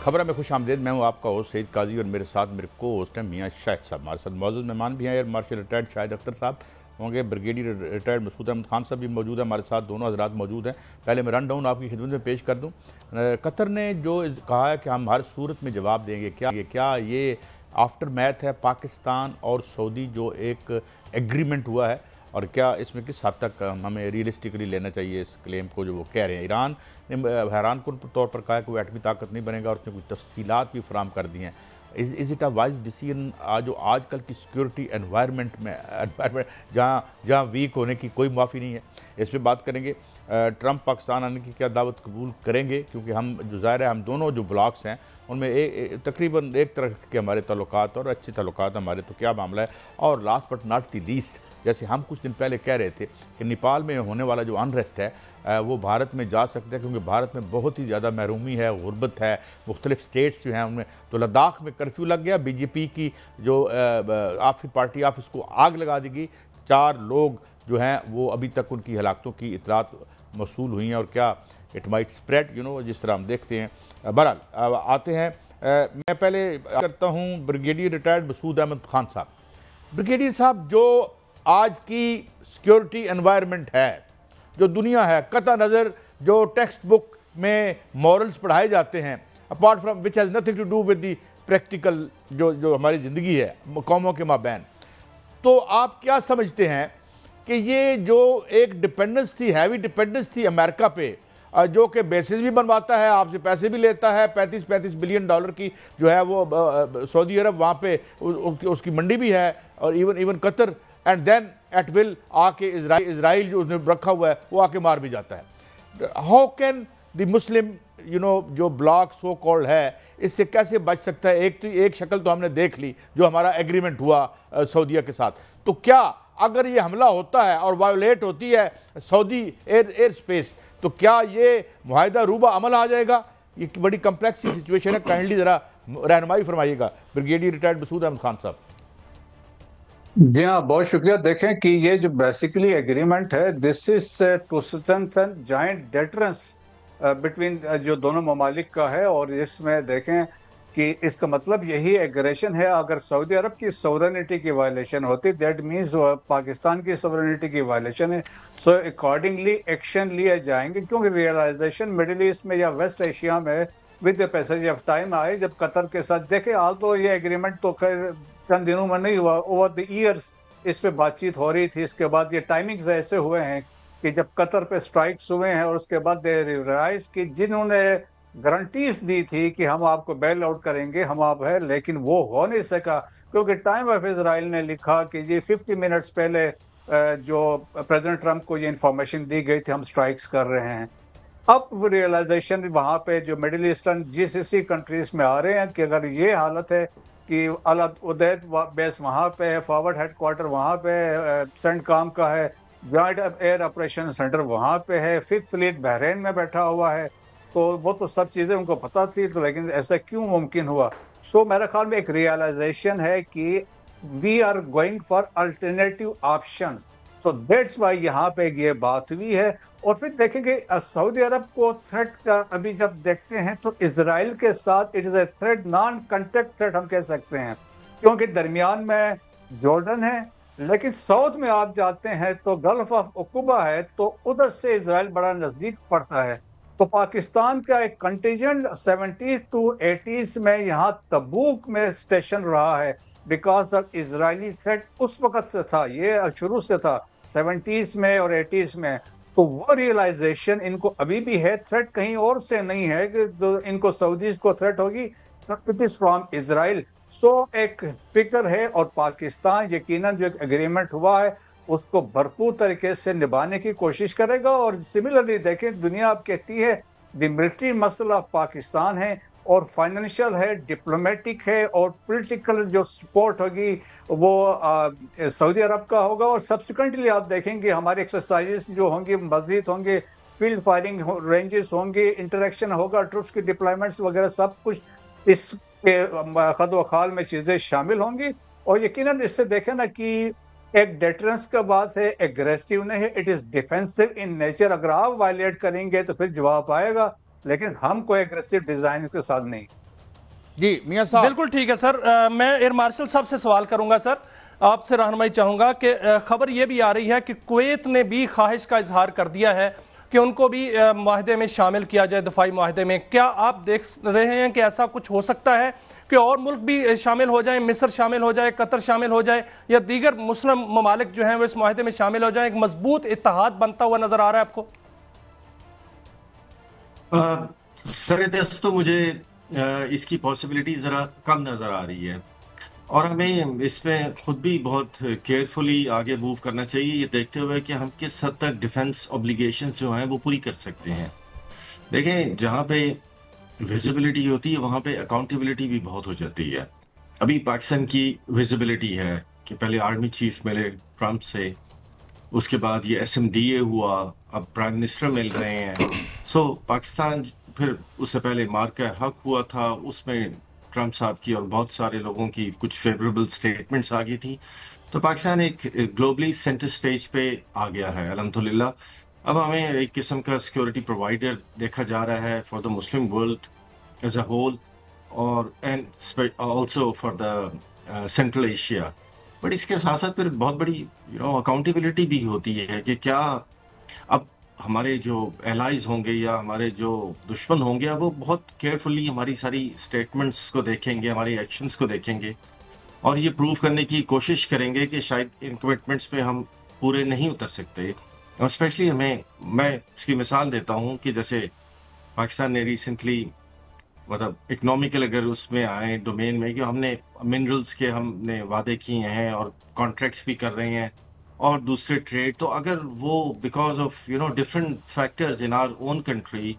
خبریں میں خوش آمدید. میں ہوں آپ کا ہوسٹ سعید قاضی اور میرے ساتھ میرے کو ہوسٹ ہیں میاں شاہد صاحب. ہمارے ساتھ معزز مہمان بھی ہیں. ایئر مارشل ریٹائرڈ شاہد اختر صاحب ہوں گے. بریگیڈیئر ریٹائرڈ مسعود احمد خان صاحب بھی موجود ہیں ہمارے ساتھ. دونوں حضرات موجود ہیں. پہلے میں رن ڈاؤن آپ کی خدمت میں پیش کر دوں. قطر نے جو کہا ہے کہ ہم ہر صورت میں جواب دیں گے, کیا یہ آفٹر میتھ ہے پاکستان اور سعودی جو ایک ایگریمنٹ ہوا ہے, اور کیا اس میں کس حد تک ہمیں ریئلسٹکلی لینا چاہیے اس کلیم کو جو وہ کہہ رہے ہیں؟ ایران نے حیران کن طور پر کہا ہے کہ وہ ایٹمی طاقت نہیں بنے گا, اور اس نے کچھ تفصیلات بھی فراہم کر دی ہیں. Is it a wise decision جو آج کل کی سیکورٹی انوائرمنٹ میں جہاں ویک ہونے کی کوئی معافی نہیں ہے, اس پہ بات کریں گے. ٹرمپ پاکستان آنے کی کیا دعوت قبول کریں گے, کیونکہ ہم جو ظاہر ہے ہم دونوں جو بلاکس ہیں ان میں تقریباً ایک طرح کے ہمارے تعلقات اور اچھے تعلقات ہمارے, تو کیا معاملہ ہے؟ اور last but not the least, جیسے ہم کچھ دن پہلے کہہ رہے تھے کہ نیپال میں ہونے والا جو انریسٹ ہے وہ بھارت میں جا سکتا ہے, کیونکہ بھارت میں بہت ہی زیادہ محرومی ہے, غربت ہے, مختلف سٹیٹس جو ہیں ان میں. تو لداخ میں کرفیو لگ گیا, بی جے پی کی جو پارٹی آفس کو آگ لگا دی گئی. 4 لوگ جو ہیں وہ ابھی تک ان کی ہلاکتوں کی اطلاعات موصول ہوئی ہیں, اور کیا اٹ مائٹ اسپریڈ جس طرح ہم دیکھتے ہیں. بہرحال آتے ہیں. میں پہلے کرتا ہوں بریگیڈیئر ریٹائرڈ مسعود احمد خان صاحب. بریگیڈیئر صاحب, جو آج کی سیکیورٹی انوائرمنٹ ہے, جو دنیا ہے, قطع نظر جو ٹیکسٹ بک میں مورلز پڑھائے جاتے ہیں, apart from which has nothing to do with the practical جو ہماری زندگی ہے قوموں کے مابین, تو آپ کیا سمجھتے ہیں کہ یہ جو ایک ڈیپینڈنس تھی, ہیوی ڈیپینڈنس تھی امریکہ پہ, جو کہ بیسز بھی بنواتا ہے, آپ سے پیسے بھی لیتا ہے, $35 بلین کی جو ہے وہ سعودی عرب, وہاں پہ اس کی منڈی بھی ہے, اور even Qatar, and then it will آ کے اسرائیل جو اس نے رکھا ہوا ہے وہ آ کے مار بھی جاتا ہے. ہاؤ کین دی مسلم جو بلاک سو کالڈ ہے, اس سے کیسے بچ سکتا ہے؟ ایک شکل تو ہم نے دیکھ لی جو ہمارا ایگریمنٹ ہوا سعودیہ کے ساتھ. تو کیا اگر یہ حملہ ہوتا ہے اور وائولیٹ ہوتی ہے سعودی ایئر سپیس, تو کیا یہ معاہدہ روبہ عمل آ جائے گا؟ یہ بڑی کمپلیکس سچویشن ہے. کائنڈلی ذرا رہنمائی فرمائیے گا بریگیڈیئر ریٹائرڈ مسعود احمد خان صاحب. جی ہاں, بہت شکریہ. دیکھیں کہ یہ جو بیسیکلی ایگریمنٹ ہے, this is to strengthen joint deterrence between جو دونوں ممالک کا ہے, اور اس میں دیکھیں کہ اس کا مطلب یہی ایگریشن ہے. اگر سعودی عرب کی سورینٹی کی وائلیشن ہوتی, دیٹ مینز پاکستان کی سورینٹی کی وائلیشن ہے. سو اکارڈنگلی ایکشن لیے جائیں گے, کیونکہ ریئلائزیشن مڈل ایسٹ میں یا ویسٹ ایشیا میں with the passage of time آئے. جب قطر کے ساتھ دیکھیں, آل تو یہ ایگریمنٹ تو خیر چند دنوں میں نہیں ہوا, اوور دی ایئرز اس پہ بات چیت ہو رہی تھی. اس کے بعد یہ ٹائمنگز ایسے ہوئے ہیں کہ جب قطر پہ سٹرائکس ہوئے ہیں, اور اس کے بعد دے ریئلائز کہ جنہوں نے گارنٹیز دی تھی کہ ہم آپ کو بیل آؤٹ کریں گے, ہم آپ ہیں, لیکن وہ ہو نہیں سکا, کیونکہ ٹائم آف اسرائیل نے لکھا کہ یہ 50 منٹس پہلے جو پریزیڈنٹ ٹرمپ کو یہ انفارمیشن دی گئی تھی ہم سٹرائکس کر رہے ہیں. اب وہ ریئلائزیشن وہاں پہ جو مڈل ایسٹرن GCC کنٹریز میں آ رہے ہیں کہ اگر یہ حالت ہے کہ العدید بیس وہاں پہ ہے, فارورڈ ہیڈ کوارٹر وہاں پہ ہے, سینڈ کام کا ہے, جوائنٹ ایئر آپریشن سینٹر وہاں پہ ہے, 5th فلیٹ بحرین میں بیٹھا ہوا ہے, تو وہ تو سب چیزیں ان کو پتہ تھی, تو لیکن ایسا کیوں ممکن ہوا؟ سو میرے خیال میں ایک ریئلائزیشن ہے کہ we are going for alternative options. So that's why یہاں پہ یہ بات ہوئی ہے. اور پھر دیکھیں کہ سعودی عرب کو تھریٹ کا ابھی جب دیکھتے ہیں تو اسرائیل کے ساتھ it is a threat, naan contact threat ہم کہہ سکتے ہیں, کیونکہ درمیان میں جارڈن ہے, لیکن ساؤتھ میں آپ جاتے ہیں تو گلف آف عقبہ ہے, تو ادھر سے اسرائیل بڑا نزدیک پڑتا ہے. تو پاکستان کا ایک کنٹینجنٹ 70s to 80s میں یہاں تبوک میں اسٹیشن رہا ہے, بیکاز آف اسرائیلی تھریٹ اس وقت سے تھا, یہ شروع سے تھا 70s میں اور 80s میں. تو وہ ریئلائزیشن ان کو ابھی بھی ہے, تھریٹ کہیں اور سے نہیں ہے کہ ان کو سعودیز کو تھریٹ ہوگی, اٹ از فرام اسرائیل. سو ایک فکر ہے, اور پاکستان یقیناً جو ایک ایگریمنٹ ہوا ہے اس کو بھرپور طریقے سے نبھانے کی کوشش کرے گا. اور سملرلی دیکھیں, دنیا اب کہتی ہے دی ملٹری مسئلہ پاکستان ہے, اور فائنینشیل ہے, ڈپلومیٹک ہے, اور پولیٹیکل جو سپورٹ ہوگی وہ سعودی عرب کا ہوگا. اور سبسیکوینٹلی آپ دیکھیں گے ہماری ایکسرسائزز جو ہوں گی مزید ہوں گے, فیلڈ فائرنگ رینجز ہوں گے, انٹریکشن ہوگا, ٹروپس کی ڈپلائمنٹس وغیرہ سب کچھ اس کے خد و خال میں چیزیں شامل ہوں گی. اور یقیناً اس سے دیکھیں نا کہ ایک ڈیٹرنس کا بات ہے, ایگریسو نہیں ہے, it is defensive in nature. اگر آپ وائلیٹ کریں گے تو پھر جواب آئے گا, لیکن ہم کوئی ایگریسو ڈیزائن کے ساتھ نہیں. جی میاں صاحب بالکل ٹھیک ہے سر. میں ایئر مارشل صاحب سے سوال کروں گا سر. آپ سے رہنمائی چاہوں گا کہ خبر یہ بھی آ رہی ہے کہ کویت نے بھی خواہش کا اظہار کر دیا ہے کہ ان کو بھی معاہدے میں شامل کیا جائے, دفاعی معاہدے میں. کیا آپ دیکھ رہے ہیں کہ ایسا کچھ ہو سکتا ہے کہ اور ملک بھی شامل ہو جائیں, مصر شامل ہو جائے, قطر شامل ہو جائے, یا دیگر مسلم ممالک جو ہیں وہ اس معاہدے میں شامل ہو جائیں؟ ایک مضبوط اتحاد بنتا ہوا نظر آ رہا ہے آپ کو؟ سر دست تو مجھے اس کی پاسبلٹی ذرا کم نظر آ رہی ہے, اور ہمیں اس میں خود بھی بہت کیئرفلی آگے موو کرنا چاہیے, یہ دیکھتے ہوئے کہ ہم کس حد تک ڈیفنس اوبلیگیشنز جو ہیں وہ پوری کر سکتے ہیں. دیکھیں, جہاں پہ ویزیبلٹی ہوتی ہے وہاں پہ اکاؤنٹیبلٹی بھی بہت ہو جاتی ہے. ابھی پاکستان کی ویزیبلٹی ہے کہ پہلے آرمی چیف ملے ٹرمپ سے, اس کے بعد یہ ایس ایم ڈی اے ہوا, اب پرائم منسٹر مل رہے ہیں. سو پاکستان, پھر اس سے پہلے مارکہ حق ہوا تھا, اس میں ٹرمپ صاحب کی اور بہت سارے لوگوں کی کچھ فیوریبل سٹیٹمنٹس آ گئی تھی. تو پاکستان ایک گلوبلی سینٹر سٹیج پہ آ گیا ہے الحمدللہ. اب ہمیں ایک قسم کا سیکورٹی پرووائڈر دیکھا جا رہا ہے for the Muslim world as a whole, اور and also for the Central Asia. But اس کے ساتھ ساتھ پھر بہت بڑی اکاؤنٹیبلٹی بھی ہوتی ہے کہ کیا اب ہمارے جو الائز ہوں گے یا ہمارے جو دشمن ہوں گے وہ بہت کیئرفلی ہماری ساری اسٹیٹمنٹس کو دیکھیں گے, ہماری ایکشنز کو دیکھیں گے, اور یہ پروف کرنے کی کوشش کریں گے کہ شاید ان کمٹمنٹس پہ ہم پورے نہیں اتر سکتے. اور اسپیشلی میں اس کی مثال دیتا ہوں کہ جیسے پاکستان نے ریسنٹلی مطلب اکنامیکل اگر اس میں آئے ڈومین میں کہ ہم نے منرلز کے ہم نے وعدے کیے ہیں اور کانٹریکٹس بھی کر رہے ہیں, اور دوسرے ٹریڈ, تو اگر وہ because of different factors in our own country,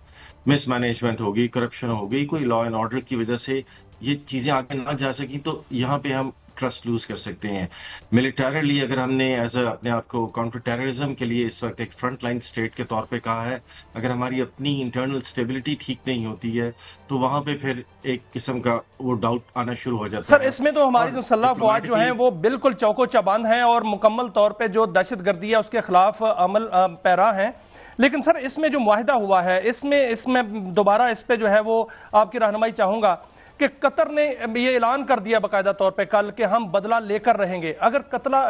miss management ہوگی, کرپشن ہوگی, کوئی لا اینڈ آرڈر کی وجہ سے یہ چیزیں آگے نہ جا سکیں, تو یہاں پہ ہم ٹرسٹ لوز کر سکتے ہیں. ملیٹریلی اگر ہم نے ایز اے اپنے آپ کو کاؤنٹر ٹیررزم کے لیے اس وقت ایک فرنٹ لائن اسٹیٹ کے طور پہ کہا ہے, اگر ہماری اپنی انٹرنل اسٹیبلٹی ٹھیک نہیں ہوتی ہے تو وہاں پہ پھر ایک قسم کا وہ ڈاؤٹ آنا شروع ہو جاتا ہے. سر اس میں تو ہماری جو مسلح افواج جو ہیں وہ بالکل چوکو چبند ہیں اور مکمل طور پہ جو دہشت گردی ہے اس کے خلاف عمل پیرا ہیں. لیکن سر اس میں جو معاہدہ ہوا ہے اس میں دوبارہ اس پہ جو ہے وہ آپ کی رہنمائی چاہوں گا کہ قطر نے یہ اعلان کر دیا باقاعدہ طور پہ کل کہ ہم بدلہ لے کر رہیں گے. اگر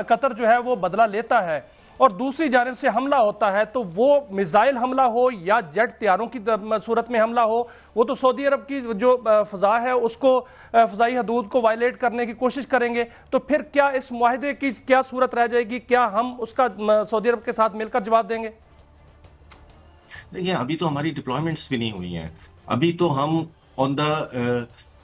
قطر جو ہے وہ بدلہ لیتا ہے اور دوسری جانب سے حملہ ہوتا ہے تو وہ میزائل حملہ ہو یا جیٹ طیاروں کی صورت میں حملہ ہو, وہ تو سعودی عرب کی جو فضا ہے اس کو, فضائی حدود کو وائلیٹ کرنے کی کوشش کریں گے. تو پھر کیا اس معاہدے کی کیا صورت رہ جائے گی؟ کیا ہم اس کا سعودی عرب کے ساتھ مل کر جواب دیں گے؟ دیکھیں, ابھی تو ہماری ڈپلائمنٹس بھی نہیں ہوئی ہیں. ابھی تو ہم آن دا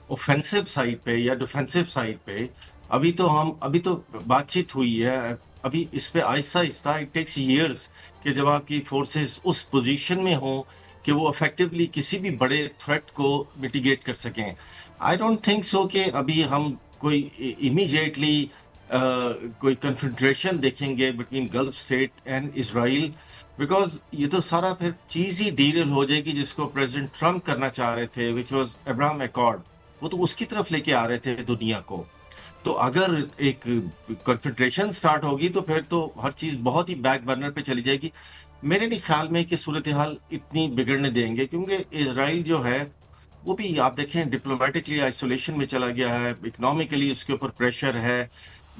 اوفینسو سائڈ پہ یا ڈیفینسو سائڈ پہ ابھی تو بات چیت ہوئی ہے. ابھی اس پہ آہستہ آہستہ اٹ ٹیکس ایئرز کہ جب آپ کی فورسز اس پوزیشن میں ہوں کہ وہ افیکٹولی کسی بھی بڑے تھریٹ کو میٹیگیٹ کر سکیں. آئی ڈونٹ تھنک سو کہ ابھی ہم کوئی امیجیٹلی کوئی کنفنٹریشن دیکھیں گے between golf state and Israel, because یہ تو سارا پھر چیز ہی ڈیریل ہو جائے گی جس کو پریزیڈنٹ ٹرمپ کرنا چاہ رہے تھے, وچ واز ابراہم ایکارڈ. وہ تو اس کی طرف لے کے آ رہے تھے دنیا کو. تو اگر ایک کنفنٹریشن سٹارٹ ہوگی تو پھر تو ہر چیز بہت ہی بیک برنر پہ چلی جائے گی. میرے نہیں خیال میں کہ صورتحال اتنی بگڑنے دیں گے, کیونکہ اسرائیل جو ہے وہ بھی آپ دیکھیں ڈپلومیٹکلی آئسولیشن میں چلا گیا ہے, اکنامیکلی اس کے اوپر پریشر ہے,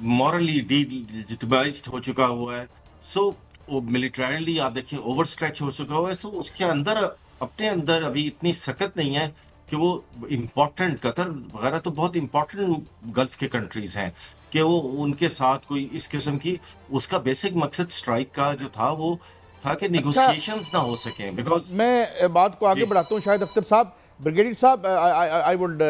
مورلی ڈی لیجیٹمائزڈ ہو چکا ہوا ہے. سو ملیٹریلی آپ دیکھیں اوور اسٹریچ ہو چکا ہوا ہے. سو اس کے اندر اپنے اندر ابھی اتنی سخت نہیں ہے کہ وہ امپورٹنٹ, قطر وغیرہ تو بہت امپورٹنٹ گلف کے کنٹریز ہیں, کہ وہ ان کے ساتھ کوئی اس قسم کی, اس کا بیسک مقصد سٹرائک کا جو تھا وہ تھا کہ نیگوسیشنز نہ ہو سکیں. بیکاز میں بات کو آگے بڑھاتا ہوں. شاہد اختر صاحب, بریگیڈیئر صاحب, I would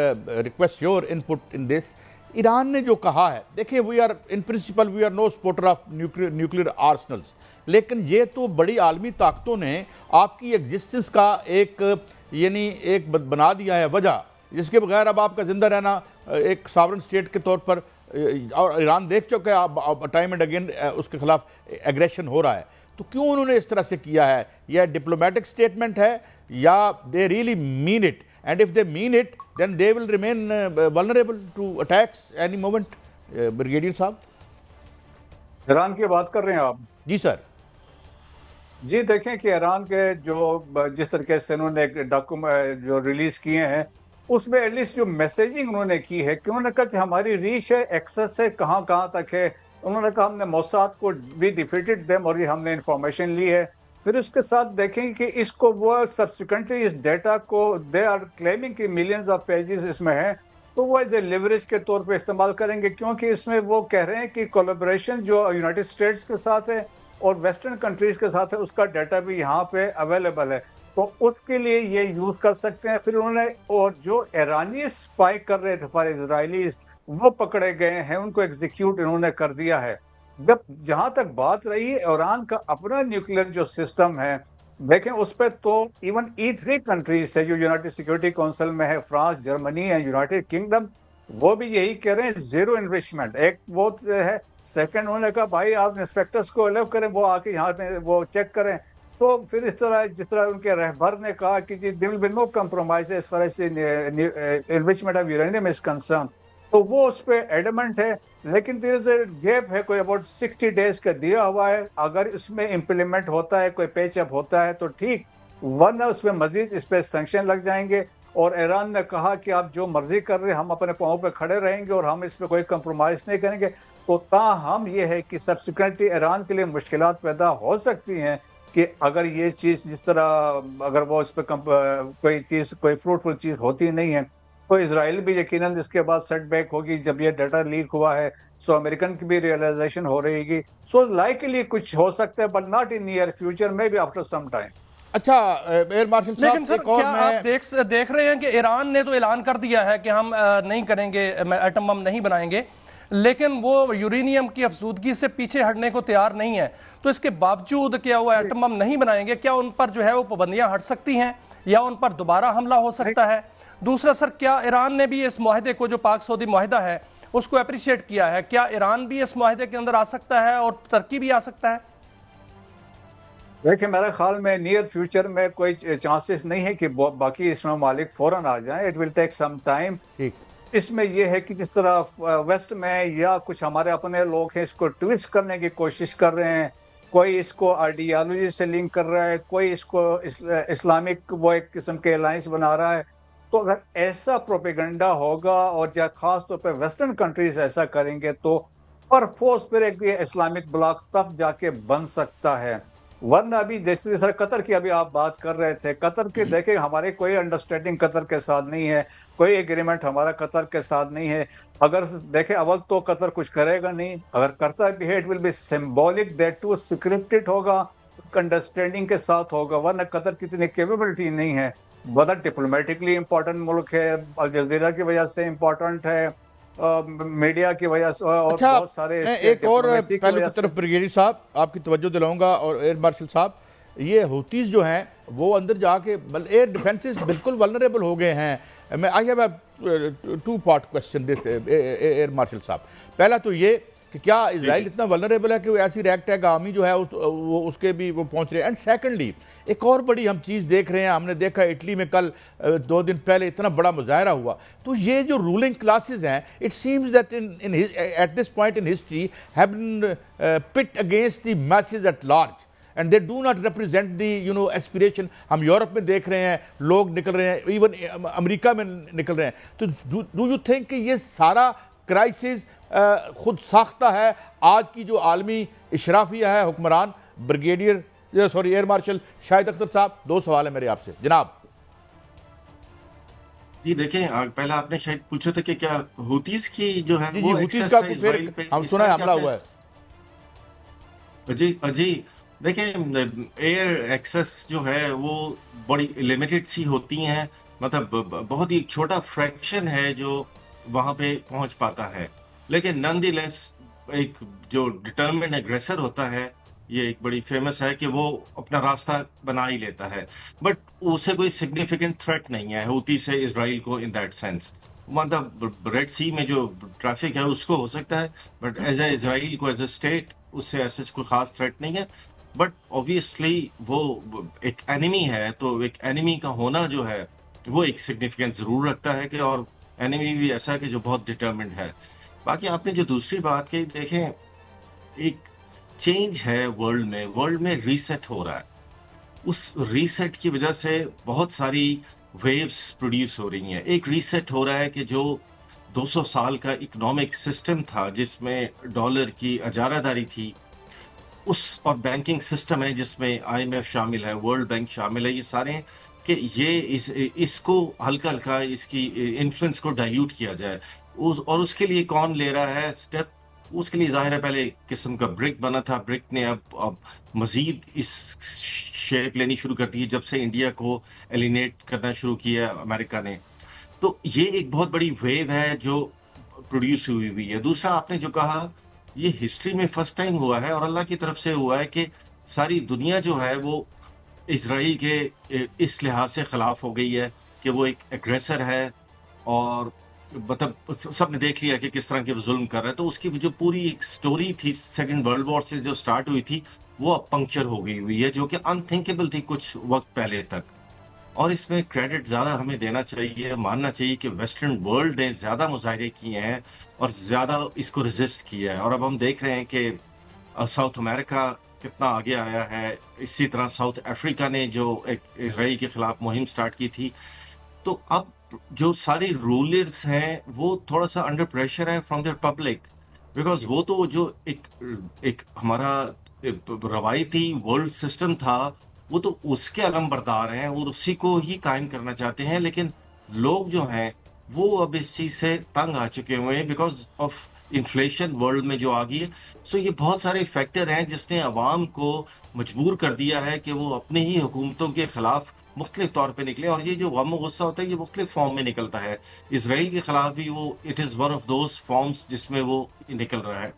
request your input in this. Iran نے جو کہا ہے, دیکھیں we are in principle we are no supporter of nuclear arsenals, لیکن یہ تو بڑی عالمی طاقتوں نے آپ کی ایگزسٹنس کا ایک ایک بنا دیا ہے وجہ, جس کے بغیر اب آپ کا زندہ رہنا ایک ساورن اسٹیٹ کے طور پر, اور ایران دیکھ چکا ہے ٹائم اینڈ اگین اس کے خلاف ایگریشن ہو رہا ہے. تو کیوں انہوں نے اس طرح سے کیا ہے؟ یہ ڈپلومیٹک اسٹیٹمنٹ ہے یا they really mean it? And if they mean it then they will remain vulnerable to attacks any moment. Brigadier صاحب, ایران کی بات کر رہے ہیں آپ؟ جی سر. جی دیکھیں کہ ایران کے جو جس طریقے سے انہوں نے ڈاکومنٹ جو ریلیز کیے ہیں اس میں ایٹ لیسٹ جو میسیجنگ انہوں نے کی ہے کہ انہوں نے کہا کہ ہماری ریچ ہے، ایکسس ہے، کہاں کہاں تک ہے. انہوں نے کہا ہم نے موساد کو بھی ڈیفیٹڈ دیم اور یہ ہم نے انفارمیشن لی ہے. پھر اس کے ساتھ دیکھیں کہ اس کو وہ سبسیکوینٹلی اس ڈیٹا کو دے آر کلیمنگ کہ ملینز آف پیجز اس میں ہیں، تو وہ ایز اے لیوریج کے طور پہ استعمال کریں گے، کیونکہ اس میں وہ کہہ رہے ہیں کہ کولیبریشن جو یونائٹڈ اسٹیٹس کے ساتھ ہے اور ویسٹرن کنٹریز کے ساتھ ہے، اس کا ڈیٹا بھی یہاں پہ اویلیبل ہے، تو اس کے لیے یہ یوز کر سکتے ہیں. پھر انہوں نے اور جو ایرانی اسپائی کر رہے تھے فار اسرائیلیز وہ پکڑے گئے ہیں، ان کو ایگزیکیوٹ انہوں نے کر دیا ہے. جہاں تک بات رہی ایران کا اپنا نیوکلیر جو سسٹم ہے، دیکھیں اس پہ تو ایون E3 کنٹریز ہے جو یونائٹڈ سیکورٹی کونسل میں ہے، فرانس، جرمنی ہے، یونائٹڈ کنگڈم، وہ بھی یہی کہہ رہے ہیں زیرو انریچمنٹ. ایک وہ ہے. سیکنڈ انہوں نے کہا بھائی آپ انسپیکٹرز کو الیو کریں، وہ آ کے یہاں پہ وہ چیک کریں. تو پھر اس طرح جس طرح ان کے رہبر نے کہا کہ there will be no compromise as far as enrichment of uranium is concerned، تو وہ اس پہ ایڈمنٹ ہے. لیکن دیر از اے گیپ ہے، کوئی اباؤٹ 60 days کا دیا ہوا ہے. اگر اس میں امپلیمنٹ ہوتا ہے، کوئی پیچ اپ ہوتا ہے تو ٹھیک، ورنہ اس میں مزید اس پہ سینکشن لگ جائیں گے. اور ایران نے کہا کہ آپ جو مرضی کر رہے ہیں، ہم اپنے پاؤں پہ کھڑے رہیں گے اور ہم اس پہ کوئی کمپرومائز نہیں کریں گے. تو تاہم یہ ہے کہ سبسیکوینٹلی ایران کے لیے مشکلات پیدا ہو سکتی ہیں کہ اگر یہ چیز جس طرح اگر وہ اس پہ کوئی فروٹفل چیز ہوتی نہیں ہے تو اسرائیل بھی یقیناً اس کے بعد سیٹ بیک ہوگی. جب یہ ڈیٹا لیک ہوا ہے سو امریکن کی بھی ریئلائزیشن ہو رہی گی. سو لائکلی کچھ ہو سکتا ہے but not in near future, میں بھی آفٹر سم ٹائم. اچھا ایئر مارشل صاحب، لیکن سر کیا آپ دیکھ رہے ہیں کہ ایران نے تو اعلان کر دیا ہے کہ ہم نہیں کریں گے، ایٹم بم نہیں بنائیں گے، لیکن وہ یورینیم کی افزودگی سے پیچھے ہٹنے کو تیار نہیں ہے. تو اس کے باوجود کیا وہ ایٹم بم نہیں بنائیں گے، کیا ان پر جو ہے وہ پابندیاں ہٹ سکتی ہیں یا ان پر دوبارہ حملہ ہو سکتا ہے؟ دوسرا سر، کیا ایران نے بھی اس معاہدے کو جو پاک سعودی معاہدہ ہے اس کو اپریشیٹ کیا ہے؟ کیا ایران بھی اس معاہدے کے اندر آ سکتا ہے اور ترکی بھی آ سکتا ہے؟ دیکھیں میرے خیال میں نیئر فیوچر میں کوئی چانسز نہیں ہے کہ باقی اس میں ممالک فوراً آ جائیں. It will take some time. اس میں یہ ہے کہ جس طرح ویسٹ میں یا کچھ ہمارے اپنے لوگ ہیں اس کو ٹویسٹ کرنے کی کوشش کر رہے ہیں، کوئی اس کو آئیڈیالوجی سے لنک کر رہا ہے، کوئی اس کو اسلامک وہ ایک قسم کے الائنس بنا رہا ہے. تو اگر ایسا پروپیگنڈا ہوگا اور خاص طور پہ ویسٹرن کنٹریز ایسا کریں گے تو پر فورس پھر ایک اسلامک بلاک تب جا کے بن سکتا ہے. ورنہ ابھی جیسے سر قطر کی ابھی آپ بات کر رہے تھے، قطر کے دیکھیں ہمارے کوئی انڈرسٹینڈنگ قطر کے ساتھ نہیں ہے، کوئی ایگریمنٹ ہمارا قطر کے ساتھ نہیں ہے. اگر دیکھیں اول تو قطر کچھ کرے گا نہیں، اگر کرتا بھی ہے it will be symbolic, that too scripted ہوگا، انڈرسٹینڈنگ کے ساتھ ہوگا. ورنہ قطر کی اتنی کیپیبلٹی نہیں ہے. بہت ڈپلومیٹکلی امپورٹنٹ ملک ہے، الجزیرہ کی وجہ سے امپورٹنٹ ہے، میڈیا کی وجہ سے، اور بہت سارے ایک اور پہلو کی طرف بریگیڈیئر صاحب آپ کی توجہ دلاؤں گا اور ایئر مارشل صاحب، یہ ہوتیز جو ہیں وہ اندر جا کے ایئر ڈیفنسز بالکل ولنریبل ہو گئے ہیں. I have a 2-part question this air marshal صاحب. پہلا تو یہ کہ کیا اسرائیل اتنا ولنریبل ہے کہ وہ ایسی ریگ ٹیگ آرمی جو ہے وہ اس کے بھی وہ پہنچ رہے ہیں؟ اینڈ سیکنڈلی ایک اور بڑی ہم چیز دیکھ رہے ہیں، ہم نے دیکھا اٹلی میں کل 2 دن پہلے اتنا بڑا مظاہرہ ہوا. تو یہ جو رولنگ کلاسز ہیں، it seems that at this point in history have been put against the masses at large and they do not represent the aspiration. ہم یورپ میں دیکھ رہے ہیں لوگ نکل رہے ہیں، ایون امریکہ میں نکل رہے ہیں. تو do you think کہ یہ سارا کرائسس خود ساختہ ہے؟ آج کی جو عالمی اشرافیہ ہے حکمران، ایئر مارشل شاہد اختر صاحب، 2 سوال ہیں میرے آپ سے جناب. جی دیکھیں، پہلا آپ نے شاید پوچھا تھا کہ کیا ہوتیز کی جو ہے وہ ہوتیز کا ہم سنا ہے حملہ ہوا ہے. جی دیکھیں، ایئر ایکسس جو ہے وہ بڑی لمیٹڈ سی ہوتی ہیں، مطلب بہت ہی چھوٹا فریکشن ہے جو وہاں پہ پہنچ پاتا ہے. لیکن نن دی لیس ایک جو ڈٹرمنڈ ایگریسر ہوتا ہے، یہ ایک بڑی فیمس ہے کہ وہ اپنا راستہ بنا ہی لیتا ہے، بٹ اسے کوئی سگنیفیکنٹ تھریٹ نہیں ہے ہوتی سے اسرائیل کو ان دیٹ سینس. مطلب ریڈ سی میں جو ٹریفک ہے اس کو ہو سکتا ہے، بٹ ایز اے اسرائیل کو ایز اے اسٹیٹ اس سے ایسا کوئی خاص تھریٹ نہیں ہے. بٹ اوبیسلی وہ ایک اینیمی ہے، تو ایک اینیمی کا ہونا جو ہے وہ ایک سگنیفیکنس ضرور رکھتا ہے، کہ اور اینیمی بھی ایسا ہے کہ جو بہت ڈٹرمنڈ ہے. باقی آپ نے جو دوسری بات کہی، دیکھیں ایک چینج ہے ورلڈ میں ریسیٹ ہو رہا ہے. اس ریسیٹ کی وجہ سے بہت ساری ویوز پروڈیوس ہو رہی ہیں. ایک ریسیٹ ہو رہا ہے کہ جو 200 سال کا اکنامک سسٹم تھا جس میں ڈالر کی اجارہ داری تھی اس اور بینکنگ سسٹم ہے جس میں IMF شامل ہے, ورلڈ بینک شامل ہے, یہ سارے ہیں کہ یہ اس کو ہلکا ہلکا اس کی انفلوئنس کو ڈائلیوٹ کیا جائے. اور اس کے لیے کون لے رہا ہے اسٹیپ؟ اس کے لیے ظاہر ہے پہلے قسم کا برک بنا تھا, برک نے اب مزید اس شیپ لینی شروع کر دی جب سے انڈیا کو ایلینیٹ کرنا شروع کیا امریکہ نے. تو یہ ایک بہت بڑی ویو ہے جو پروڈیوس ہوئی ہے. دوسرا آپ نے جو کہا یہ ہسٹری میں فرسٹ ٹائم ہوا ہے اور اللہ کی طرف سے ہوا ہے کہ ساری دنیا جو ہے وہ اسرائیل کے اس لحاظ سے خلاف ہو گئی ہے کہ وہ ایک ایگریسر ہے اور مطلب سب نے دیکھ لیا کہ کس طرح کے ظلم کر رہا ہے. تو اس کی جو پوری ایک سٹوری تھی سیکنڈ ورلڈ وار سے جو سٹارٹ ہوئی تھی وہ اب پنکچر ہو گئی ہوئی ہے جو کہ انتھنکیبل تھی کچھ وقت پہلے تک. اور اس میں کریڈٹ زیادہ ہمیں دینا چاہیے, ماننا چاہیے کہ ویسٹرن ورلڈ نے زیادہ مظاہرے کیے ہیں اور زیادہ اس کو ریزسٹ کیا ہے. اور اب ہم دیکھ رہے ہیں کہ ساؤتھ امریکہ کتنا آگے آیا ہے, اسی طرح ساؤتھ افریقہ نے جو ایک اسرائیل کے خلاف مہم سٹارٹ کی تھی. تو اب جو سارے رولرز ہیں وہ تھوڑا سا انڈر پریشر ہیں فرام دیئر پبلک, بیکاز وہ تو جو ایک ہمارا روایتی ورلڈ سسٹم تھا وہ تو اس کے علم بردار ہیں اور اسی کو ہی قائم کرنا چاہتے ہیں. لیکن لوگ جو ہیں وہ اب اس چیز سے تنگ آ چکے ہوئے ہیں بیکاز آف انفلیشن ورلڈ میں جو آ گئی ہے. سو یہ بہت سارے فیکٹر ہیں جس نے عوام کو مجبور کر دیا ہے کہ وہ اپنے ہی حکومتوں کے خلاف مختلف طور پہ نکلے. اور یہ جو غم و غصہ ہوتا ہے یہ مختلف فارم میں نکلتا ہے. اسرائیل کے خلاف بھی وہ it is one of those forms جس میں وہ نکل رہا ہے.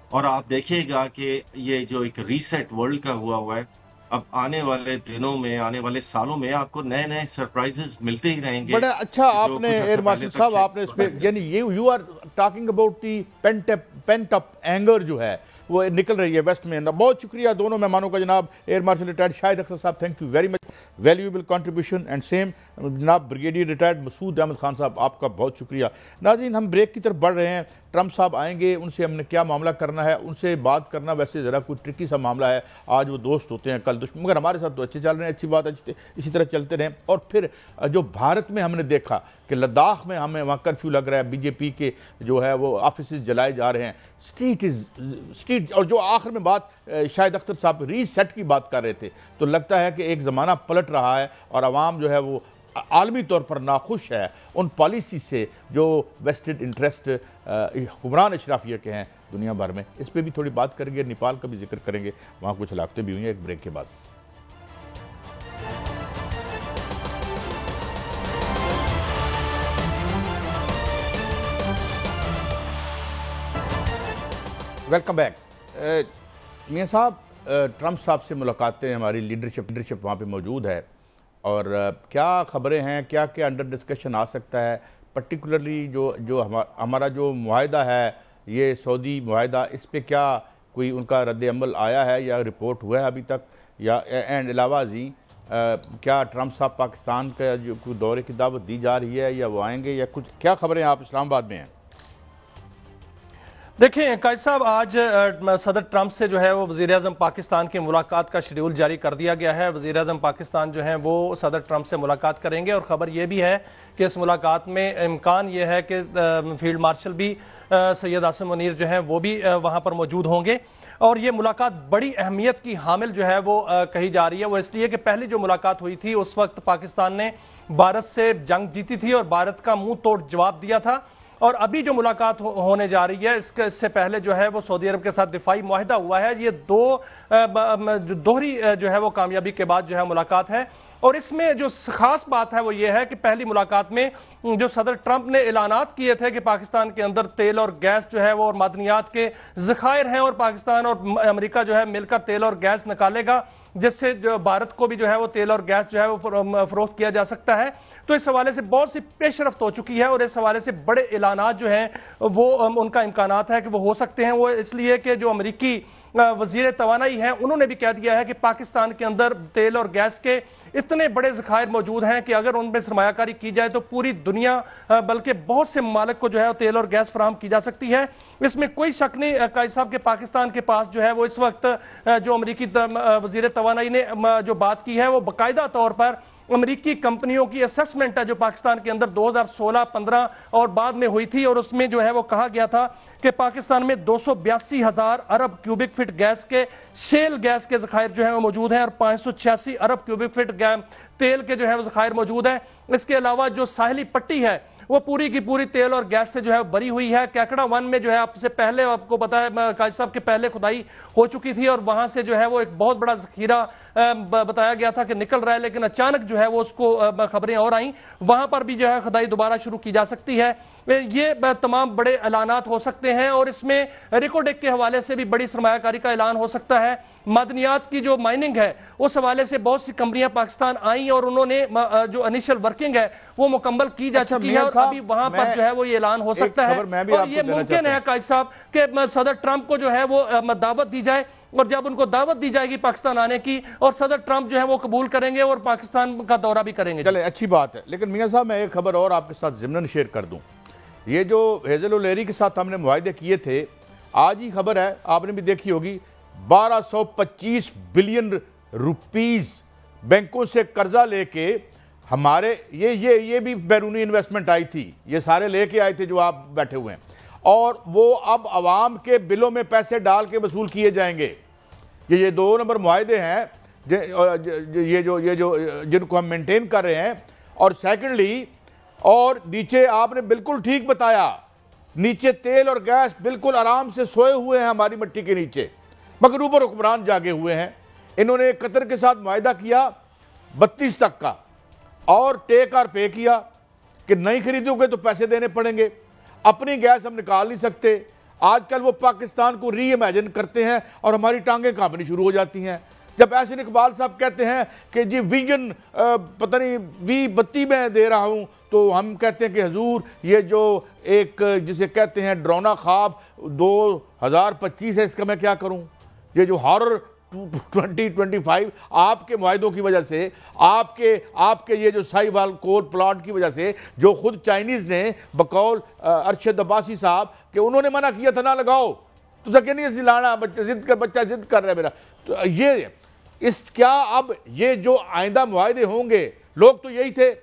اور آپ دیکھیے گا کہ یہ جو ایک ریسیٹ ورلڈ کا ہوا ہے, اب آنے والے دنوں میں آنے والے سالوں میں آپ کو نئے نئے سرپرائزز ملتے ہی رہیں گے. بڑا اچھا آپ نے ایئر مارشل صاحب آپ نے اس پہ یعنی you are talking about the pent up anger جو ہے وہ نکل رہی ہے ویسٹ میں. بہت شکریہ دونوں مہمانوں کا. جناب ایئر مارشل ریٹائرڈ شاہد اختر صاحب, thank you very much, valuable contribution. And same جناب بریگیڈیئر ریٹائرڈ مسعود احمد خان صاحب, آپ کا بہت شکریہ. ناظرین ہم بریک کی طرف بڑھ رہے ہیں. ٹرمپ صاحب آئیں گے, ان سے ہم نے کیا معاملہ کرنا ہے, ان سے بات کرنا ویسے ذرا کوئی ٹرکی سا معاملہ ہے. آج وہ دوست ہوتے ہیں کل دشمن, مگر ہمارے ساتھ تو اچھے چل رہے ہیں, اچھی بات ہے, اسی طرح چلتے رہیں. اور پھر جو بھارت میں ہم نے دیکھا کہ لداخ میں ہمیں وہاں کرفیو لگ رہا ہے, بی جے پی کے جو ہے وہ آفیسز جلائے جا رہے ہیں, اسٹریٹ. اور جو آخر میں بات شاہد اختر صاحب ری سیٹ کی بات کر رہے تھے, تو لگتا ہے کہ ایک زمانہ پلٹ رہا ہے اور عوام جو ہے وہ عالمی طور پر ناخوش ہے ان پالیسی سے جو ویسٹڈ انٹرسٹ حکمران اشرافیہ کے ہیں دنیا بھر میں. اس پہ بھی تھوڑی بات کریں گے, نیپال کا بھی ذکر کریں گے, وہاں کچھ ہلاکتیں بھی ہوئی ہیں. ایک بریک کے بعد. Welcome back. میاں صاحب, ٹرمپ صاحب سے ملاقاتیں, ہماری لیڈرشپ وہاں پہ موجود ہے, اور کیا خبریں ہیں, کیا کیا انڈر ڈسکشن آ سکتا ہے, پرٹیکولرلی جو ہمارا جو معاہدہ ہے یہ سعودی معاہدہ, اس پہ کیا کوئی ان کا رد عمل آیا ہے یا رپورٹ ہوا ہے ابھی تک, یا اینڈ علاوہ ازیں کیا ٹرمپ صاحب پاکستان کا جو کوئی دورے کی دعوت دی جا رہی ہے یا وہ آئیں گے, یا کچھ کیا خبریں آپ اسلام آباد میں ہیں؟ دیکھیں قائد صاحب, آج صدر ٹرمپ سے جو ہے وہ وزیر اعظم پاکستان کی ملاقات کا شیڈول جاری کر دیا گیا ہے. وزیر اعظم پاکستان جو ہیں وہ صدر ٹرمپ سے ملاقات کریں گے, اور خبر یہ بھی ہے کہ اس ملاقات میں امکان یہ ہے کہ فیلڈ مارشل بھی سید عاصم منیر جو ہیں وہ بھی وہاں پر موجود ہوں گے. اور یہ ملاقات بڑی اہمیت کی حامل جو ہے وہ کہی جا رہی ہے. وہ اس لیے کہ پہلی جو ملاقات ہوئی تھی اس وقت پاکستان نے بھارت سے جنگ جیتی تھی اور بھارت کا منہ توڑ جواب دیا تھا, اور ابھی جو ملاقات ہونے جا رہی ہے اس سے پہلے جو ہے وہ سعودی عرب کے ساتھ دفاعی معاہدہ ہوا ہے. یہ دوہری جو ہے وہ کامیابی کے بعد جو ہے ملاقات ہے. اور اس میں جو خاص بات ہے وہ یہ ہے کہ پہلی ملاقات میں جو صدر ٹرمپ نے اعلانات کیے تھے کہ پاکستان کے اندر تیل اور گیس جو ہے وہ اور معدنیات کے ذخائر ہیں, اور پاکستان اور امریکہ جو ہے مل کر تیل اور گیس نکالے گا, جس سے جو بھارت کو بھی جو ہے وہ تیل اور گیس جو ہے وہ فروخت کیا جا سکتا ہے. تو اس حوالے سے بہت سی پیش رفت ہو چکی ہے, اور اس حوالے سے بڑے اعلانات جو ہیں وہ ان کا امکانات ہے کہ وہ ہو سکتے ہیں. وہ اس لیے کہ جو امریکی وزیر توانائی ہیں انہوں نے بھی کہہ دیا ہے کہ پاکستان کے اندر تیل اور گیس کے اتنے بڑے ذخائر موجود ہیں کہ اگر ان پہ سرمایہ کاری کی جائے تو پوری دنیا بلکہ بہت سے ممالک کو جو ہے تیل اور گیس فراہم کی جا سکتی ہے. اس میں کوئی شک نہیں قائد صاحب کہ پاکستان کے پاس جو ہے وہ اس وقت جو امریکی وزیر توانائی نے جو بات کی ہے وہ باقاعدہ طور پر امریکی کمپنیوں کی اسیسمنٹ ہے جو پاکستان کے اندر 2016 15 اور بعد میں ہوئی تھی، اور اس میں جو ہے وہ کہا گیا تھا کہ پاکستان میں 282,000 ارب کیوبک فٹ گیس کے شیل گیس کے ذخائر جو ہیں وہ موجود ہیں، اور 586 ارب کیوبک فٹ تیل کے جو ہے وہ ذخائر موجود ہیں۔ اس کے علاوہ جو ساحلی پٹی ہے وہ پوری کی پوری تیل اور گیس سے جو ہے بری ہوئی ہے۔ کیکڑا 1 میں جو ہے آپ سے پہلے آپ کو پتا ہے قائد صاحب کے پہلے کھدائی ہو چکی تھی، اور وہاں سے جو ہے وہ ایک بہت بڑا ذخیرہ بتایا گیا تھا کہ نکل رہا ہے، لیکن اچانک جو ہے وہ اس کو خبریں اور آئیں، وہاں پر بھی جو ہے کھدائی دوبارہ شروع کی جا سکتی ہے۔ یہ تمام بڑے اعلانات ہو سکتے ہیں، اور اس میں ریکوڈیک کے حوالے سے بھی بڑی سرمایہ کاری کا اعلان ہو سکتا ہے۔ معدنیات کی جو مائننگ ہے اس حوالے سے بہت سی کمپنیاں پاکستان آئیں، اور انہوں نے جو انیشل ورکنگ ہے وہ مکمل کی جا چکی ہے، اور ابھی وہاں پر جو ہے وہ یہ اعلان ہو سکتا ہے، اور یہ ممکن ہے قائد صاحب کہ صدر ٹرمپ کو جو ہے وہ دعوت دی جائے، اور جب ان کو دعوت دی جائے گی پاکستان آنے کی، اور صدر ٹرمپ جو ہے وہ قبول کریں گے اور پاکستان کا دورہ بھی کریں گے۔ چلے اچھی بات ہے، لیکن میاں صاحب میں ایک خبر اور آپ کے ساتھ ضمناً شیئر کر دوں۔ یہ جو ہیزل اولیری کے ساتھ ہم نے معاہدے کیے تھے، آج ہی خبر ہے، آپ نے بھی دیکھی ہوگی، 1225 بلین روپیز بینکوں سے قرضہ لے کے ہمارے یہ بھی بیرونی انویسٹمنٹ آئی تھی، یہ سارے لے کے آئے تھے جو آپ بیٹھے ہوئے ہیں، اور وہ اب عوام کے بلوں میں پیسے ڈال کے وصول کیے جائیں گے۔ یہ 2 نمبر معاہدے ہیں یہ جو جن کو ہم مینٹین کر رہے ہیں۔ اور سیکنڈلی، اور نیچے آپ نے بالکل ٹھیک بتایا، نیچے تیل اور گیس بالکل آرام سے سوئے ہوئے ہیں ہماری مٹی کے نیچے، مگر اوپر حکمران جاگے ہوئے ہیں۔ انہوں نے قطر کے ساتھ معاہدہ کیا 32 تک کا، اور ٹیک اور پے کیا کہ نہیں خریدو گے تو پیسے دینے پڑیں گے، اپنی گیس ہم نکال نہیں سکتے۔ آج کل وہ پاکستان کو ری امیجن کرتے ہیں اور ہماری ٹانگیں کانپنی شروع ہو جاتی ہیں جب احسن اقبال صاحب کہتے ہیں کہ جی ویژن پتہ نہیں V32 میں دے رہا ہوں، تو ہم کہتے ہیں کہ حضور یہ جو ایک جسے کہتے ہیں ڈرونا خواب 2025 ہے، اس کا میں کیا کروں؟ یہ جو ہارر 2025 آپ کے معاہدوں کی وجہ سے، آپ کے یہ جو سائی وال کول پلانٹ کی وجہ سے، جو خود چائنیز نے بقول ارشد عباسی صاحب کہ انہوں نے منع کیا تھا نہ لگاؤ، تو سکے نہیں اسی لانا بچہ ضد کر رہا ہے میرا، تو یہ کیا اب یہ جو آئندہ معاہدے ہوں گے، لوگ تو یہی تھے،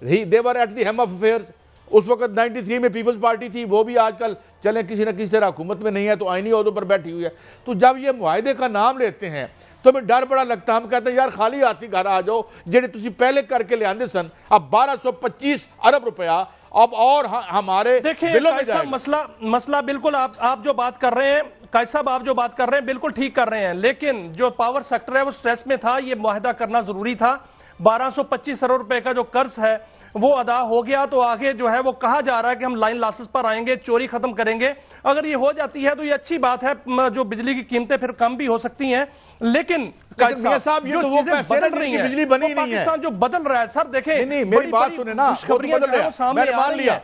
they were at the hem of affairs۔ اس وقت 93 میں پیپلز پارٹی تھی، وہ بھی آج کل چلیں کسی نہ کسی طرح حکومت میں نہیں ہے تو آئینی عہدوں پر بیٹھی ہوئی ہے۔ تو جب یہ معاہدے کا نام لیتے ہیں تو ہمیں ڈر بڑا لگتا ہے، ہم کہتے ہیں یار خالی ہاتھی گھر آ جاؤ، جنہیں تسی پہلے کر کے لے آندے سن، اب 1225 ارب روپیہ اب اور ہمارے بلوں میں جائے گا۔ مسئلہ بالکل آپ جو بات کر رہے ہیں قائد صاحب، آپ جو بات کر رہے ہیں بالکل ٹھیک کر رہے ہیں، لیکن جو پاور سیکٹر ہے وہ سٹریس میں تھا، یہ معاہدہ کرنا ضروری تھا۔ 1225 ارب روپے کا جو قرض ہے وہ ادا ہو گیا، تو آگے جو ہے وہ کہا جا رہا ہے کہ ہم لائن لاسز پر آئیں گے، چوری ختم کریں گے۔ اگر یہ ہو جاتی ہے تو یہ اچھی بات ہے، جو بجلی کی قیمتیں پھر کم بھی ہو سکتی ہیں، لیکن صاحب یہ تو وہ پیسے بدل رہی ہیں، بجلی بنی نہیں ہے، پاکستان جو بدل رہا ہے سر دیکھیں، نہیں میری بات سنیں نا، وہ تو بدل رہا ہے، میں نے مان لیا،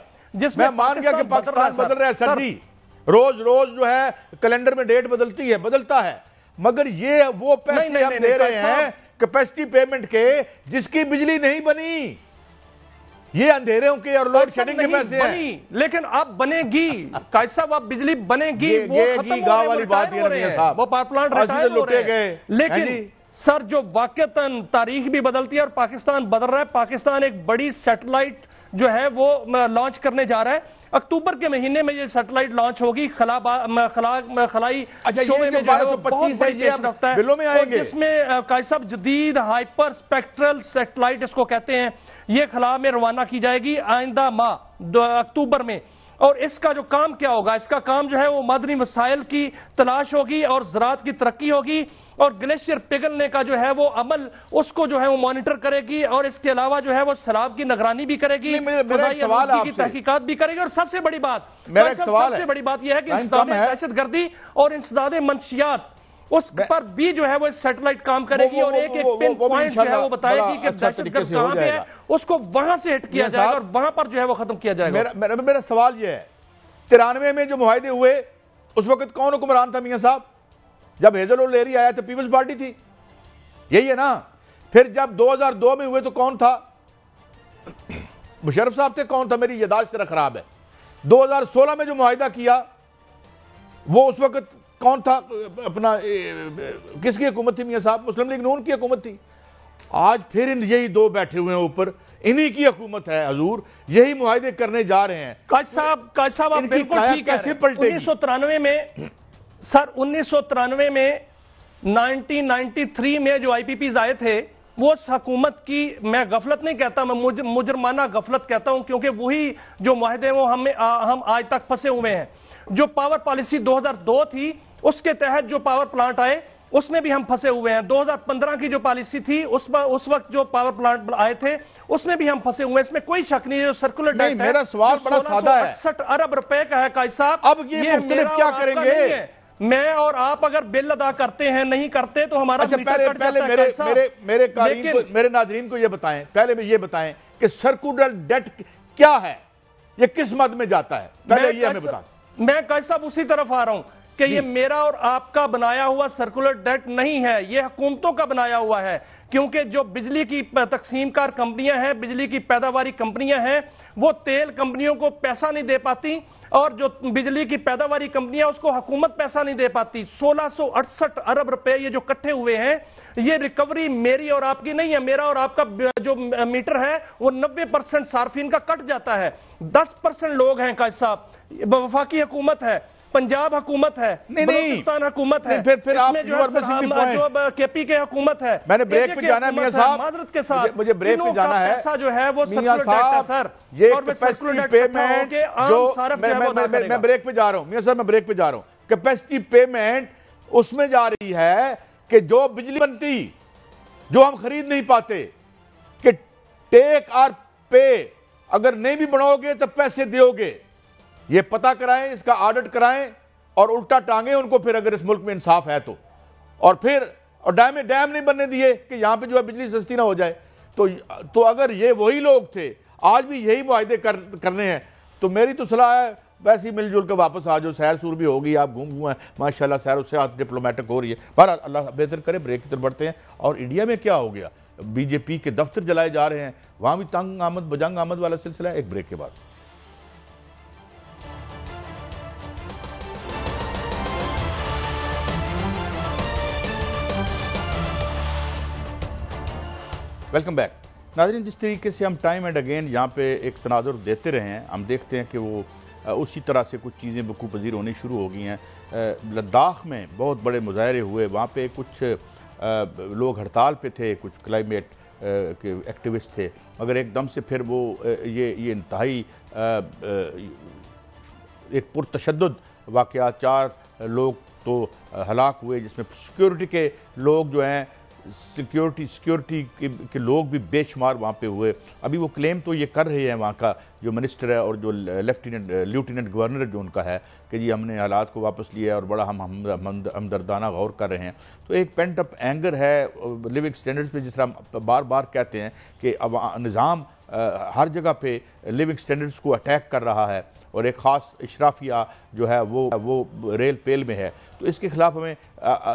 میں مان گیا کہ پاکستان بدل رہا ہے سر جی، روز جو ہے کیلنڈر میں ڈیٹ بدلتا ہے، مگر یہ وہ پیسے ہم دے رہے ہیں کیپیسٹی پیمنٹ کے جس کی بجلی نہیں بنی، یہ اندھیروں کے اور لوڈ شیڈنگ کے پیسے ہیں، لیکن اب بنے گی قائد صاحب، اب بجلی بنے گی، وہ ختم گاہ والی بات یہ نہیں ہے صاحب، وہ پاور پلانٹ ریٹائر ہو رہے ہیں، لیکن سر جو واقعتاً تاریخ بھی بدلتی ہے اور پاکستان بدل رہا ہے۔ پاکستان ایک بڑی سیٹلائٹ جو ہے وہ لانچ کرنے جا رہا ہے، اکتوبر کے مہینے میں یہ سیٹلائٹ لانچ ہوگی، خلائی شعبے میں جو ہے وہ بہت بڑی پیش رفت ہے، جس میں قائد صاحب جدید ہائپر سپیکٹرل سیٹلائٹ اس کو کہتے ہیں، یہ خلا میں روانہ کی جائے گی آئندہ ماہ اکتوبر میں، اور اس کا جو کام کیا ہوگا، اس کا کام جو ہے وہ معدنی وسائل کی تلاش ہوگی اور زراعت کی ترقی ہوگی، اور گلیشیئر پگھلنے کا جو ہے وہ عمل اس کو جو ہے وہ مانیٹر کرے گی، اور اس کے علاوہ جو ہے وہ سیلاب کی نگرانی بھی کرے گی، فضائی آلودگی کی تحقیقات بھی کرے گی، اور سب سے بڑی بات یہ ہے کہ انسداد دہشت گردی اور انسداد منشیات اس پر بھی جو ہے وہ سیٹلائٹ کام کرے گی، اور ایک پن پوائنٹ جو ہے وہ بتائے گی کہ دہشت گرد کہاں پہ ہے، اس کو وہاں سے ہٹ کیا جائے گا اور وہاں پر جو ہے وہ ختم کیا جائے گا۔ میرا سوال یہ ہے، 93 میں جو معاہدے ہوئے اس وقت کون حکمران تھا میاں صاحب؟ جب ہیزل اولیری آیا تو پیپلز پارٹی تھی، یہی ہے نا؟ پھر جب 2002 میں ہوئے تو کون تھا؟ مشرف صاحب تھے، کون تھا؟ میری یادداشت ذرا خراب ہے۔ 2016 میں جو معاہدہ کیا وہ اس وقت کون تھا؟ اپنا کس کی حکومت تھی میاں صاحب؟ مسلم لیگ نون کی حکومت تھی، آج پھر یہی دو بیٹھے ہوئے ہیں اوپر, انہی کی حکومت ہے حضور, یہی معاہدے کرنے جا رہے ہیں. قائد صاحب آپ بالکل ٹھیک ہے. 1993 میں سر 1993 میں 1993 میں جو آئی پی پیز آئے تھے, وہ اس حکومت کی, میں غفلت نہیں کہتا, میں مجرمانہ غفلت کہتا ہوں, کیونکہ وہی جو معاہدے وہ ہم آج تک پھنسے ہوئے ہیں. جو پاور پالیسی 2002 تھی اس کے تحت جو پاور پلانٹ آئے اس میں بھی ہم پھنسے ہوئے ہیں. 2015 کی جو پالیسی تھی اس وقت جو پاور پلانٹ آئے تھے اس میں بھی ہم پھنسے ہوئے ہیں. اس میں کوئی شک نہیں. جو سرکولر ڈیٹ ہے, میرا سوال بڑا سادہ ہے, 1668 ارب روپے کا ہے قائد صاحب. اب یہ مختلف کیا کریں گے؟ میں اور آپ اگر بل ادا کرتے ہیں, نہیں کرتے تو ہمارا میٹر کٹ جاتا ہے. قائد صاحب میرے ناظرین کو یہ بتائیں, پہلے بھی یہ بتائیں کہ سرکولر ڈیٹ کیا ہے, یہ کس مد میں جاتا ہے, پہلے یہ ہمیں بتائیں. میں قائد صاحب اسی طرف آ رہا ہوں کہ یہ میرا اور آپ کا بنایا ہوا سرکولر ڈیٹ نہیں ہے, یہ حکومتوں کا بنایا ہوا ہے. کیونکہ جو بجلی کی تقسیم کار کمپنیاں ہیں, بجلی کی پیداواری کمپنیاں ہیں, وہ تیل کمپنیوں کو پیسہ نہیں دے پاتی, اور جو بجلی کی پیداواری کمپنیاں اس کو حکومت پیسہ نہیں دے پاتی. 1668 ارب روپے یہ جو کٹھے ہوئے ہیں, یہ ریکوری میری اور آپ کی نہیں ہے. میرا اور آپ کا جو میٹر ہے وہ 90% صارفین کا کٹ جاتا ہے. 10% لوگ ہیں قائد صاحب. وفاقی حکومت ہے, پنجاب حکومت ہے, بلوچستان حکومت ہے, اس میں جو کے پی کے حکومت ہے. میں نے بریک پہ جانا ہے میاں صاحب, معذرت کے ساتھ مجھے بریک پہ جانا ہے. پیسہ جو ہے وہ سرکولر ڈیٹ ہے سر, یہ کیپیسٹی پیمنٹ جو میں بریک پہ جا رہا ہوں میاں صاحب, میں بریک پہ جا رہا ہوں. کیپیسٹی پیمنٹ اس میں جا رہی ہے کہ جو بجلی بنتی جو ہم خرید نہیں پاتے, کہ ٹیک اور پے, اگر نہیں بھی بناؤ گے تو پیسے دیو گے, یہ پتہ کرائیں, اس کا آڈٹ کرائیں اور الٹا ٹانگیں ان کو پھر, اگر اس ملک میں انصاف ہے تو. اور پھر ڈیم نہیں بننے دیے کہ یہاں پہ جو ہے بجلی سستی نہ ہو جائے. تو اگر یہ وہی لوگ تھے, آج بھی یہی معاہدے کرنے ہیں, تو میری تو صلاح ہے ویسے ہی مل جل کے واپس آ جاؤ. سیر سور بھی ہوگی, آپ گھوم ہیں ماشاءاللہ, سیر اس سے ڈپلومیٹک ہو رہی ہے. بہرحال اللہ بہتر کرے, بریک کی طرف بڑھتے ہیں. اور انڈیا میں کیا ہو گیا, بی جے پی کے دفتر جلائے جا رہے ہیں, وہاں بھی تنگ آمد بجنگ آمد والا سلسلہ ہے. ایک بریک کے بعد ویلکم بیک. ناظرین, جس طریقے سے ہم ٹائم اینڈ اگین یہاں پہ ایک تناظر دیتے رہے ہیں, ہم دیکھتے ہیں کہ وہ اسی طرح سے کچھ چیزیں وقوع پذیر ہونی شروع ہو گئی ہیں. لداخ میں بہت بڑے مظاہرے ہوئے, وہاں پہ کچھ لوگ ہڑتال پہ تھے, کچھ کلائمیٹ کے ایکٹیوسٹ تھے, مگر ایک دم سے پھر وہ یہ انتہائی ایک پرتشدد واقعات, 4 لوگ تو ہلاک ہوئے, جس میں سیکیورٹی کے لوگ جو ہیں, سیکیورٹی کے لوگ بھی بے شمار وہاں پہ ہوئے. ابھی وہ کلیم تو یہ کر رہے ہیں وہاں کا جو منسٹر ہے اور جو لیفٹیننٹ گورنر جو ان کا ہے, کہ جی ہم نے حالات کو واپس لیا ہے اور بڑا ہم ہمدردانہ غور کر رہے ہیں. تو ایک پینٹ اپ اینگر ہے لیونگ سٹینڈرڈز پہ, جس طرح بار بار کہتے ہیں کہ نظام ہر جگہ پہ لیونگ سٹینڈرڈز کو اٹیک کر رہا ہے, اور ایک خاص اشرافیہ جو ہے وہ ریل پیل میں ہے. تو اس کے خلاف ہمیں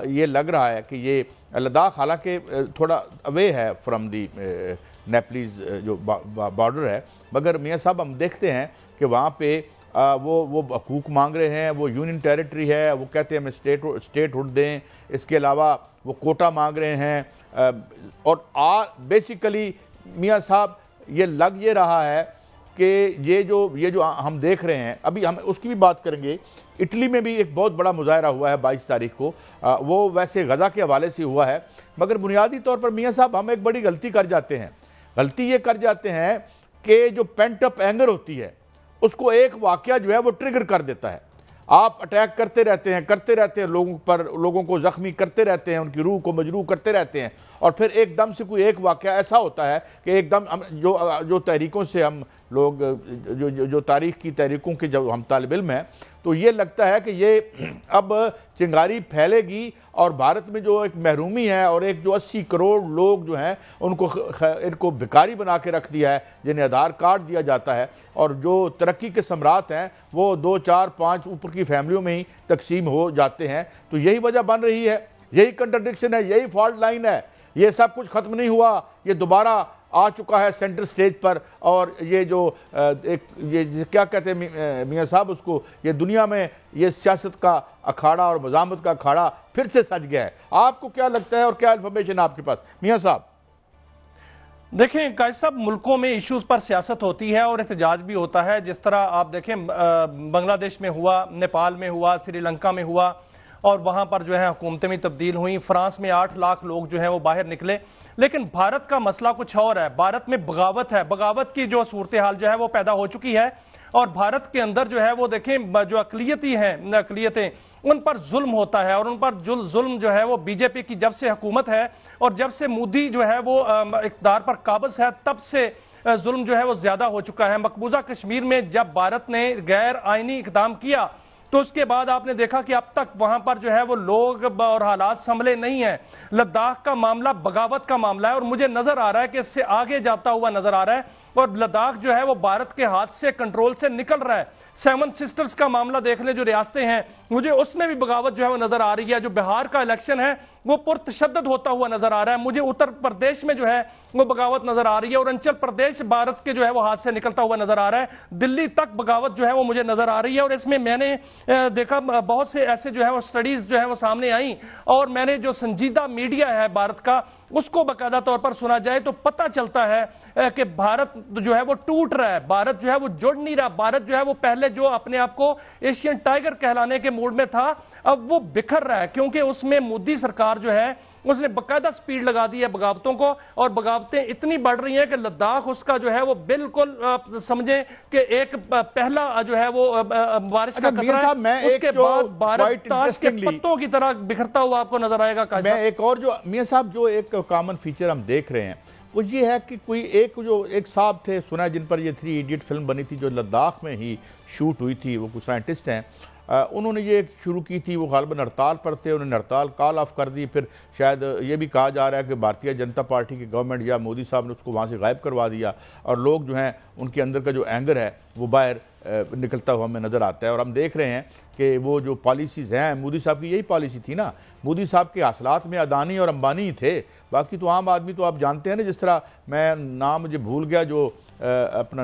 یہ لگ رہا ہے کہ یہ لداخ حالانکہ تھوڑا اوے ہے فرام دی نیپلیز جو بارڈر ہے, مگر میاں صاحب ہم دیکھتے ہیں کہ وہاں پہ وہ حقوق مانگ رہے ہیں, وہ یونین ٹیریٹری ہے, وہ کہتے ہیں ہمیں اسٹیٹ ہوڈ دیں. اس کے علاوہ وہ کوٹا مانگ رہے ہیں, اور بیسیکلی میاں صاحب یہ لگ یہ رہا ہے کہ یہ جو ہم دیکھ رہے ہیں, ابھی ہم اس کی بھی بات کریں گے. اٹلی میں بھی ایک بہت بڑا مظاہرہ ہوا ہے 22 تاریخ کو, وہ ویسے غزہ کے حوالے سے ہوا ہے, مگر بنیادی طور پر میاں صاحب ہم ایک بڑی غلطی کر جاتے ہیں. غلطی یہ کر جاتے ہیں کہ جو پینٹ اپ اینگر ہوتی ہے, اس کو ایک واقعہ جو ہے وہ ٹریگر کر دیتا ہے. آپ اٹیک کرتے رہتے ہیں لوگوں پر, لوگوں کو زخمی کرتے رہتے ہیں, ان کی روح کو مجروح کرتے رہتے ہیں, اور پھر ایک دم سے کوئی ایک واقعہ ایسا ہوتا ہے کہ ایک دم جو تحریکوں سے ہم لوگ جو تاریخ کی تحریکوں کے جب ہم طالب علم ہیں, تو یہ لگتا ہے کہ یہ اب چنگاری پھیلے گی, اور بھارت میں جو ایک محرومی ہے, اور ایک جو 80 کروڑ لوگ جو ہیں ان کو بھکاری بنا کے رکھ دیا ہے, جنہیں آدھار کارڈ دیا جاتا ہے, اور جو ترقی کے ثمرات ہیں وہ 2 4 5 اوپر کی فیملیوں میں ہی تقسیم ہو جاتے ہیں. تو یہی وجہ بن رہی ہے, یہی کنٹرڈکشن ہے, یہی فالٹ لائن ہے. یہ سب کچھ ختم نہیں ہوا, یہ دوبارہ آ چکا ہے سینٹر سٹیج پر, اور یہ جو یہ کیا کہتے ہیں میاں صاحب اس کو, یہ دنیا میں یہ سیاست کا اکھاڑا اور مزاحمت کا اکھاڑا پھر سے سج گیا ہے. آپ کو کیا لگتا ہے اور کیا انفارمیشن آپ کے پاس میاں صاحب؟ دیکھیں قائد صاحب، ملکوں میں ایشوز پر سیاست ہوتی ہے اور احتجاج بھی ہوتا ہے. جس طرح آپ دیکھیں بنگلہ دیش میں ہوا، نیپال میں ہوا، سری لنکا میں ہوا، اور وہاں پر جو ہے حکومتیں بھی تبدیل ہوئیں. فرانس میں 8 لاکھ لوگ جو ہیں وہ باہر نکلے. لیکن بھارت کا مسئلہ کچھ اور ہے. بھارت میں بغاوت ہے، بغاوت کی جو صورتحال جو ہے وہ پیدا ہو چکی ہے. اور بھارت کے اندر جو ہے وہ دیکھیں جو اقلیتیں ان پر ظلم ہوتا ہے، اور ان پر ظلم جو ہے وہ بی جے پی کی جب سے حکومت ہے اور جب سے مودی جو ہے وہ اقتدار پر قابض ہے تب سے ظلم جو ہے وہ زیادہ ہو چکا ہے. مقبوضہ کشمیر میں جب بھارت نے غیر آئینی اقدام کیا تو اس کے بعد آپ نے دیکھا کہ اب تک وہاں پر جو ہے وہ لوگ اور حالات سنبھلے نہیں ہیں. لداخ کا معاملہ بغاوت کا معاملہ ہے، اور مجھے نظر آ رہا ہے کہ اس سے آگے جاتا ہوا نظر آ رہا ہے، اور لداخ جو ہے وہ بھارت کے ہاتھ سے کنٹرول سے نکل رہا ہے. 7 سسٹرز کا معاملہ دیکھ لیں، جو ریاستیں ہیں، مجھے اس میں بھی بغاوت جو ہے وہ نظر آ رہی ہے. جو بہار کا الیکشن ہے وہ پرتشدد ہوتا ہوا نظر آ رہا ہے. مجھے اتر پردیش میں جو ہے وہ بغاوت نظر آ رہی ہے، اور اروناچل پردیش بھارت کے جو ہے وہ ہاتھ سے نکلتا ہوا نظر آ رہا ہے. دلی تک بغاوت جو ہے وہ مجھے نظر آ رہی ہے. اور اس میں نے دیکھا بہت سے ایسے جو ہے وہ سٹڈیز جو ہے وہ سامنے آئیں، اور میں نے جو سنجیدہ میڈیا ہے بھارت کا اس کو باقاعدہ طور پر سنا جائے تو پتہ چلتا ہے کہ بھارت جو ہے وہ ٹوٹ رہا ہے، بھارت جو ہے وہ جڑ نہیں رہا. بھارت جو ہے وہ پہلے جو اپنے آپ کو ایشین ٹائیگر کہلانے کے موڈ میں تھا، اب وہ بکھر رہا ہے، کیونکہ اس میں مودی سرکار جو ہے اس نے باقاعدہ سپیڈ لگا دی ہے بغاوتوں کو، اور بغاوتیں اتنی بڑھ رہی ہیں کہ لداخ اس کا جو ہے وہ بالکل سمجھیں کہ ایک پہلا جو ہے وہ بارش کا خطرہ ہے. اس کے بعد بھارت تاش کے پتوں کی طرح بکھرتا ہوا آپ کو نظر آئے گا. میں ایک اور جو میاں صاحب جو ایک کامن فیچر ہم دیکھ رہے ہیں وہ یہ ہے کہ کوئی ایک صاحب تھے سنا جن پر یہ 3 ایڈیٹ فلم بنی تھی جو لداخ میں ہی شوٹ ہوئی تھی، وہ کوئی سائنٹسٹ ہیں، انہوں نے یہ شروع کی تھی. وہ غالباً ہڑتال پر تھے، انہوں نے ہڑتال کال آف کر دی. پھر شاید یہ بھی کہا جا رہا ہے کہ بھارتیہ جنتا پارٹی کی گورنمنٹ یا مودی صاحب نے اس کو وہاں سے غائب کروا دیا، اور لوگ جو ہیں ان کے اندر کا جو اینگر ہے وہ باہر نکلتا ہوا ہمیں نظر آتا ہے. اور ہم دیکھ رہے ہیں کہ وہ جو پالیسیز ہیں، مودی صاحب کی یہی پالیسی تھی نا. مودی صاحب کے حاصلات میں اڈانی اور امبانی ہی تھے، باقی تو عام آدمی تو آپ جانتے ہیں نا. جس طرح میں نام مجھے بھول گیا، جو اپنا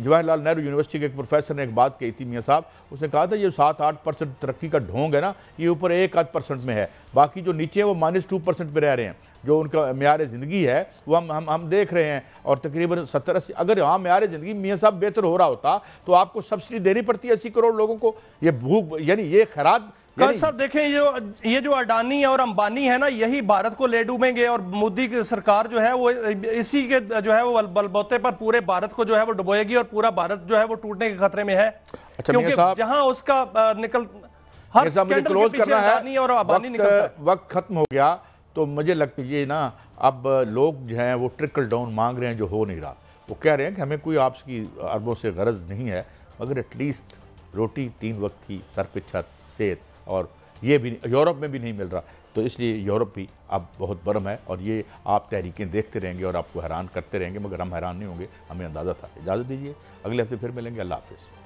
جواہر لال نہرو یونیورسٹی کے ایک پروفیسر نے ایک بات کہی تھی میاں صاحب، اس نے کہا تھا یہ 7-8% ترقی کا ڈھونگ ہے نا، یہ اوپر 1-8% میں ہے، باقی جو نیچے وہ -2% پہ رہ رہے ہیں. جو ان کا معیار زندگی ہے وہ ہم دیکھ رہے ہیں، اور تقریباً 70-80 اگر ہاں معیار زندگی میاں صاحب بہتر ہو رہا ہوتا تو آپ کو سبسڈی دینی پڑتی ہے 80 کروڑ لوگوں کو. یہ بھوک یعنی یہ خیرات. صاحب دیکھیں یہ جو اڈانی اور امبانی ہے نا، یہی بھارت کو لے ڈوبیں گے، اور مودی کی سرکار جو ہے وہ اسی کے جو ہے وہ بلبوتے پر پورے بھارت کو جو ہے وہ ڈبوئے گی، اور پورا بھارت جو ہے وہ ٹوٹنے کے خطرے میں ہے. کیونکہ جہاں اس کا ہر سکینڈل کے پیچھے اڈانی اور امبانی نکلتا ہے. وقت ختم ہو گیا تو مجھے لگتا ہے یہ نا اب لوگ جو ہیں وہ ٹرکل ڈاؤن مانگ رہے ہیں، جو ہو نہیں رہا. وہ کہہ رہے ہیں کہ ہمیں کوئی آپ کی اربوں سے غرض نہیں ہے، مگر ایٹ لیسٹ روٹی 3 وقت کی، سر پہ چھت، صحت، اور یہ بھی یورپ میں بھی نہیں مل رہا. تو اس لیے یورپ بھی اب بہت برم ہے، اور یہ آپ تحریکیں دیکھتے رہیں گے اور آپ کو حیران کرتے رہیں گے، مگر ہم حیران نہیں ہوں گے، ہمیں اندازہ تھا. اجازت دیجیے، اگلے ہفتے پھر ملیں گے. اللہ حافظ.